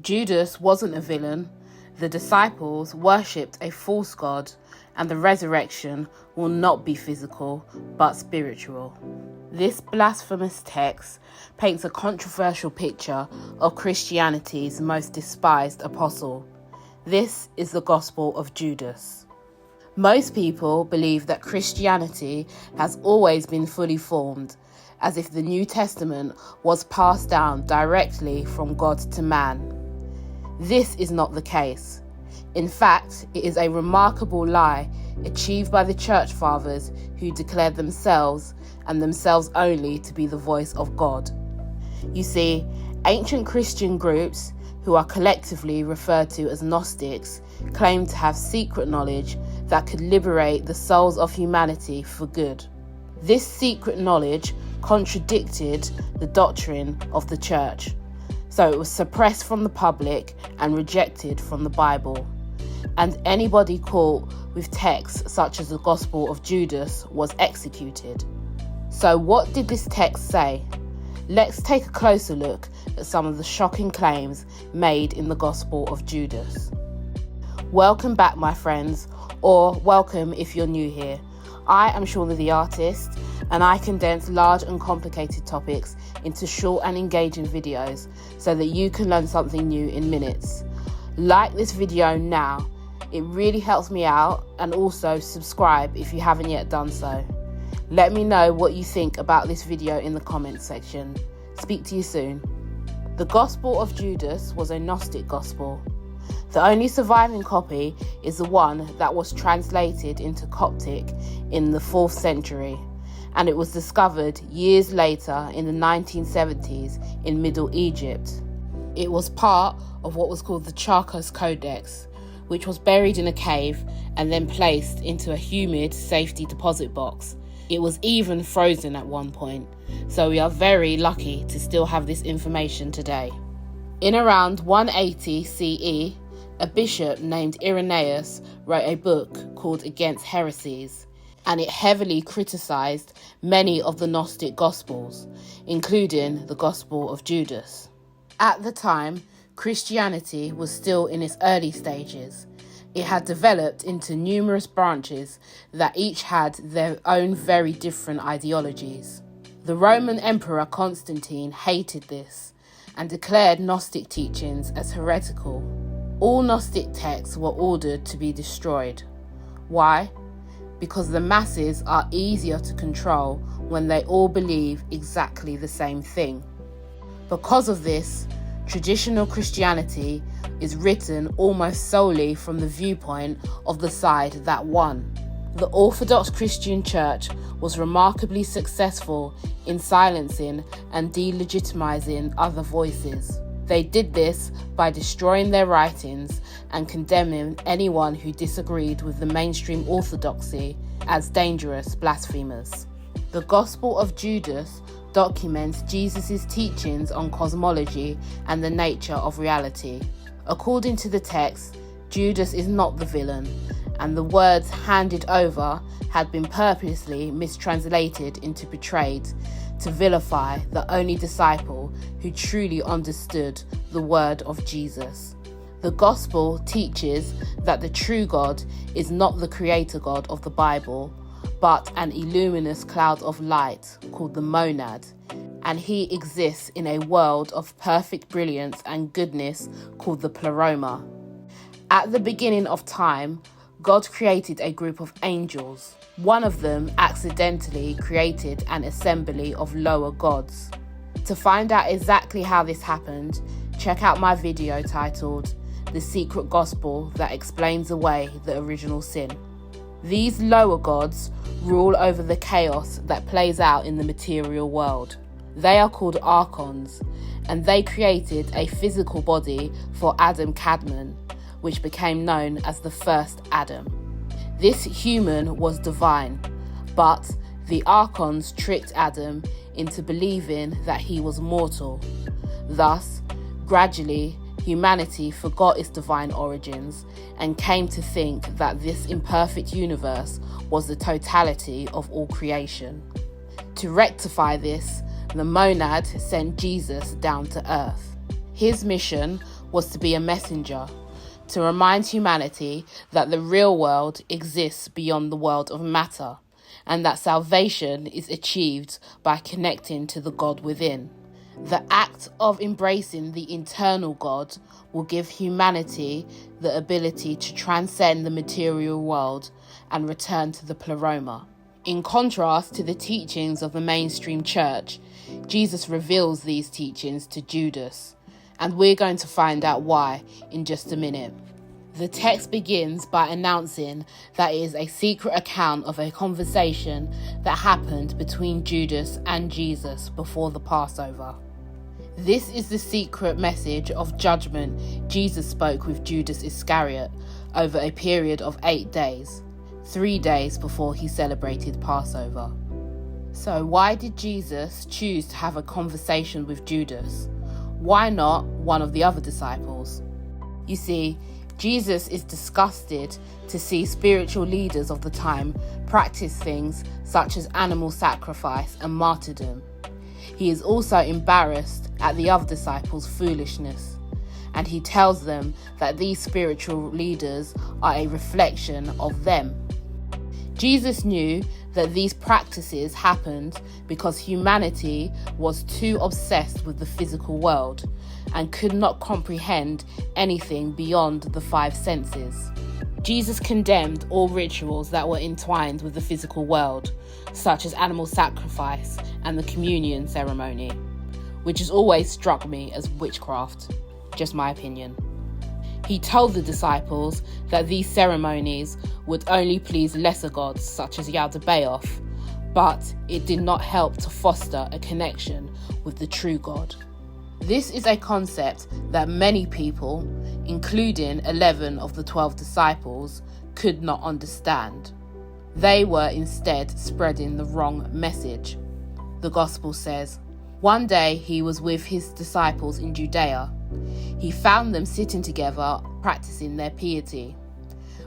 Judas wasn't a villain. The disciples worshipped a false god, and the resurrection will not be physical, but spiritual. This blasphemous text paints a controversial picture of Christianity's most despised apostle. This is the Gospel of Judas. Most people believe that Christianity has always been fully formed, as if the New Testament was passed down directly from God to man. This is not the case. In fact, it is a remarkable lie achieved by the Church Fathers, who declared themselves and themselves only to be the voice of God. You see, ancient Christian groups, who are collectively referred to as Gnostics, claim to have secret knowledge that could liberate the souls of humanity for good. This secret knowledge contradicted the doctrine of the Church, so it was suppressed from the public and rejected from the Bible. And anybody caught with texts such as the Gospel of Judas was executed. So what did this text say? Let's take a closer look at some of the shocking claims made in the Gospel of Judas. Welcome back, my friends, or welcome if you're new here. I am Shauna the Artist, and I condense large and complicated topics into short and engaging videos so that you can learn something new in minutes. Like this video now, it really helps me out, and also subscribe if you haven't yet done so. Let me know what you think about this video in the comments section. Speak to you soon. The Gospel of Judas was a Gnostic gospel. The only surviving copy is the one that was translated into Coptic in the 4th century, and it was discovered years later in the 1970s in Middle Egypt. It was part of what was called the Charcos Codex, which was buried in a cave and then placed into a humid safety deposit box. It was even frozen at one point, so we are very lucky to still have this information today. In around 180 CE, a bishop named Irenaeus wrote a book called Against Heresies, and it heavily criticised many of the Gnostic Gospels, including the Gospel of Judas. At the time, Christianity was still in its early stages. It had developed into numerous branches that each had their own very different ideologies. The Roman Emperor Constantine hated this and declared Gnostic teachings as heretical. All Gnostic texts were ordered to be destroyed. Why? Because the masses are easier to control when they all believe exactly the same thing. Because of this, traditional Christianity is written almost solely from the viewpoint of the side that won. The Orthodox Christian Church was remarkably successful in silencing and delegitimizing other voices. They did this by destroying their writings and condemning anyone who disagreed with the mainstream orthodoxy as dangerous blasphemers. The Gospel of Judas documents Jesus' teachings on cosmology and the nature of reality. According to the text, Judas is not the villain, and the words handed over had been purposely mistranslated into betrayed to vilify the only disciple who truly understood the word of Jesus. The Gospel teaches that the true God is not the creator God of the Bible, but an illuminous cloud of light called the monad, and he exists in a world of perfect brilliance and goodness called the pleroma. At the beginning of time, God created a group of angels. One of them accidentally created an assembly of lower gods. To find out exactly how this happened, check out my video titled The Secret Gospel that explains away the original sin. These lower gods rule over the chaos that plays out in the material world. They are called archons, and they created a physical body for Adam Kadmon, which became known as the first Adam. This human was divine, but the archons tricked Adam into believing that he was mortal. Thus, gradually, humanity forgot its divine origins and came to think that this imperfect universe was the totality of all creation. To rectify this, the monad sent Jesus down to earth. His mission was to be a messenger, to remind humanity that the real world exists beyond the world of matter, and that salvation is achieved by connecting to the God within. The act of embracing the internal God will give humanity the ability to transcend the material world and return to the pleroma. In contrast to the teachings of the mainstream church, Jesus reveals these teachings to Judas, and we're going to find out why in just a minute. The text begins by announcing that it is a secret account of a conversation that happened between Judas and Jesus before the Passover. This is the secret message of judgment Jesus spoke with Judas Iscariot over a period of 8 days, 3 days before he celebrated Passover. So why did Jesus choose to have a conversation with Judas? Why not one of the other disciples? You see, Jesus is disgusted to see spiritual leaders of the time practice things such as animal sacrifice and martyrdom. He is also embarrassed at the other disciples' foolishness, and he tells them that these spiritual leaders are a reflection of them. Jesus knew that these practices happened because humanity was too obsessed with the physical world and could not comprehend anything beyond the 5 senses. Jesus condemned all rituals that were entwined with the physical world, such as animal sacrifice and the communion ceremony, which has always struck me as witchcraft, just my opinion. He told the disciples that these ceremonies would only please lesser gods such as Yaldabaoth, but it did not help to foster a connection with the true God. This is a concept that many people, including 11 of the 12 disciples, could not understand. They were instead spreading the wrong message. The Gospel says, "One day he was with his disciples in Judea. He found them sitting together, practicing their piety.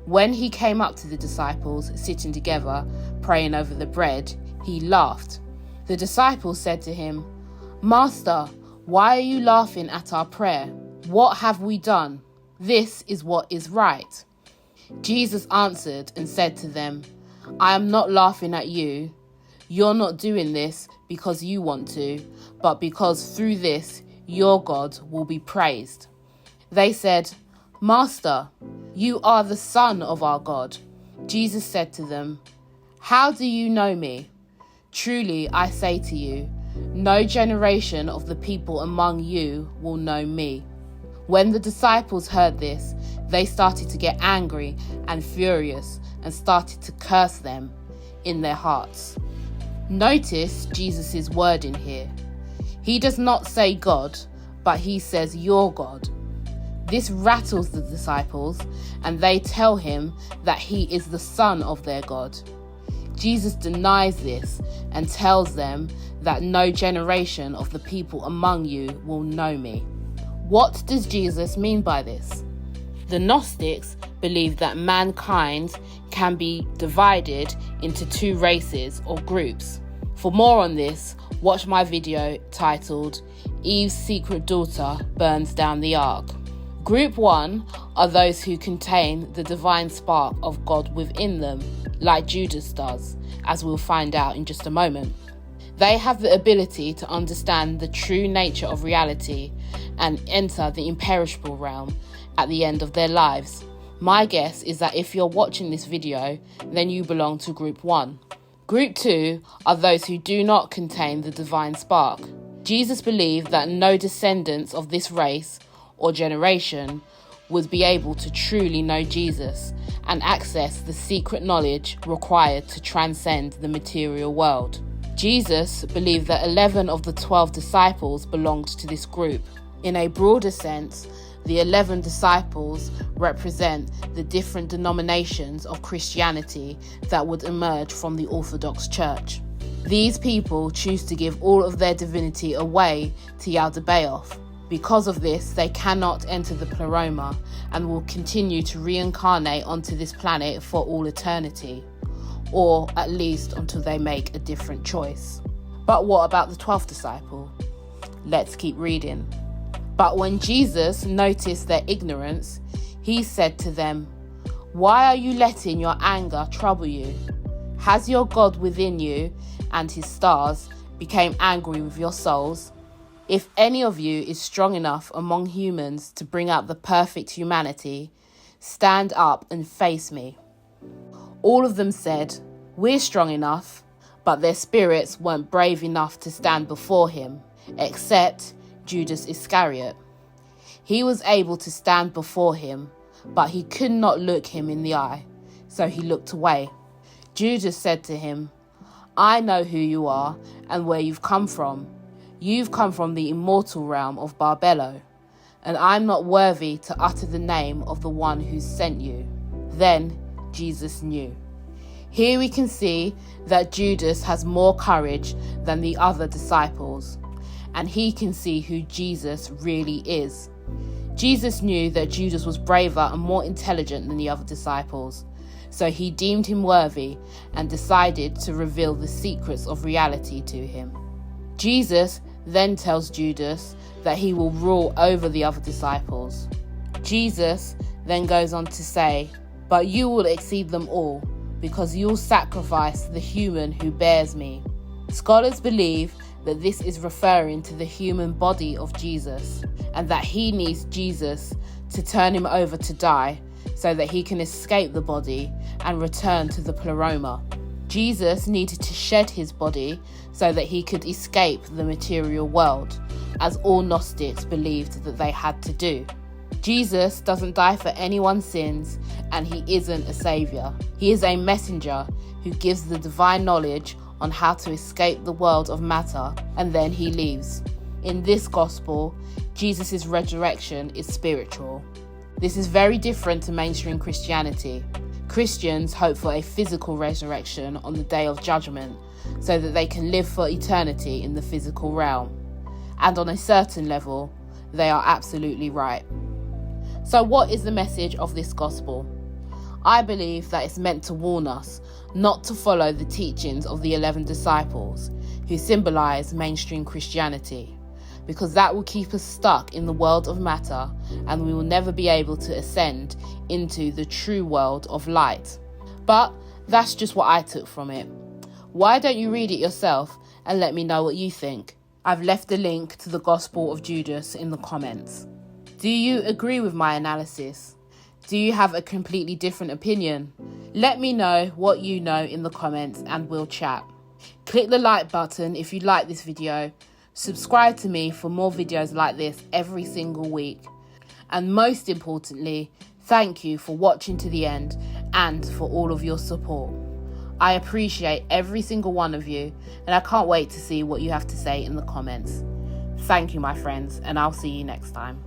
When he came up to the disciples sitting together, praying over the bread, he laughed. The disciples said to him, 'Master, why are you laughing at our prayer? What have we done? This is what is right.' Jesus answered and said to them, 'I am not laughing at you. You're not doing this because you want to, but because through this your God will be praised.' They said, 'Master, you are the Son of our God.' Jesus said to them, 'How do you know me? Truly I say to you, no generation of the people among you will know me.' When the disciples heard this, they started to get angry and furious and started to curse them in their hearts." Notice Jesus' wording here. He does not say God, but he says your God. This rattles the disciples, and they tell him that he is the Son of their God. Jesus denies this and tells them that no generation of the people among you will know me. What does Jesus mean by this? The Gnostics believe that mankind can be divided into 2 races or groups. For more on this, watch my video titled Eve's Secret Daughter Burns Down the Ark. Group 1 are those who contain the divine spark of God within them, like Judas does, as we'll find out in just a moment. They have the ability to understand the true nature of reality and enter the imperishable realm at the end of their lives. My guess is that if you're watching this video, then you belong to Group 1. Group 2 are those who do not contain the divine spark. Jesus believed that no descendants of this race or generation would be able to truly know Jesus and access the secret knowledge required to transcend the material world. Jesus believed that 11 of the 12 disciples belonged to this group. In a broader sense, the 11 disciples represent the different denominations of Christianity that would emerge from the Orthodox Church. These people choose to give all of their divinity away to Yaldabaoth. Because of this, they cannot enter the pleroma and will continue to reincarnate onto this planet for all eternity, or at least until they make a different choice. But what about the 12th disciple? Let's keep reading. But when Jesus noticed their ignorance, he said to them, "Why are you letting your anger trouble you? Has your God within you and his stars became angry with your souls? If any of you is strong enough among humans to bring out the perfect humanity, stand up and face me." All of them said, "We're strong enough," but their spirits weren't brave enough to stand before him, except Judas Iscariot. He was able to stand before him, but he could not look him in the eye, so he looked away. Judas said to him, "I know who you are and where you've come from. You've come from the immortal realm of Barbello, and I'm not worthy to utter the name of the one who sent you." Then Jesus knew. Here we can see that Judas has more courage than the other disciples, and he can see who Jesus really is. Jesus knew that Judas was braver and more intelligent than the other disciples, so he deemed him worthy and decided to reveal the secrets of reality to him. Jesus then tells Judas that he will rule over the other disciples. Jesus then goes on to say, "But you will exceed them all, because you'll sacrifice the human who bears me." Scholars believe that this is referring to the human body of Jesus, and that he needs Jesus to turn him over to die so that he can escape the body and return to the pleroma. Jesus needed to shed his body so that he could escape the material world, as all Gnostics believed that they had to do. Jesus doesn't die for anyone's sins, and he isn't a saviour. He is a messenger who gives the divine knowledge on how to escape the world of matter, and then he leaves. In this gospel, Jesus' resurrection is spiritual. This is very different to mainstream Christianity. Christians hope for a physical resurrection on the day of judgment so that they can live for eternity in the physical realm. And on a certain level, they are absolutely right. So what is the message of this gospel? I believe that it's meant to warn us not to follow the teachings of the 11 disciples who symbolize mainstream Christianity, because that will keep us stuck in the world of matter and we will never be able to ascend into the true world of light. But that's just what I took from it. Why don't you read it yourself and let me know what you think? I've left a link to the Gospel of Judas in the comments. Do you agree with my analysis? Do you have a completely different opinion? Let me know what you know in the comments and we'll chat. Click the like button if you like this video. Subscribe to me for more videos like this every single week. And most importantly, thank you for watching to the end and for all of your support. I appreciate every single one of you, and I can't wait to see what you have to say in the comments. Thank you, my friends, and I'll see you next time.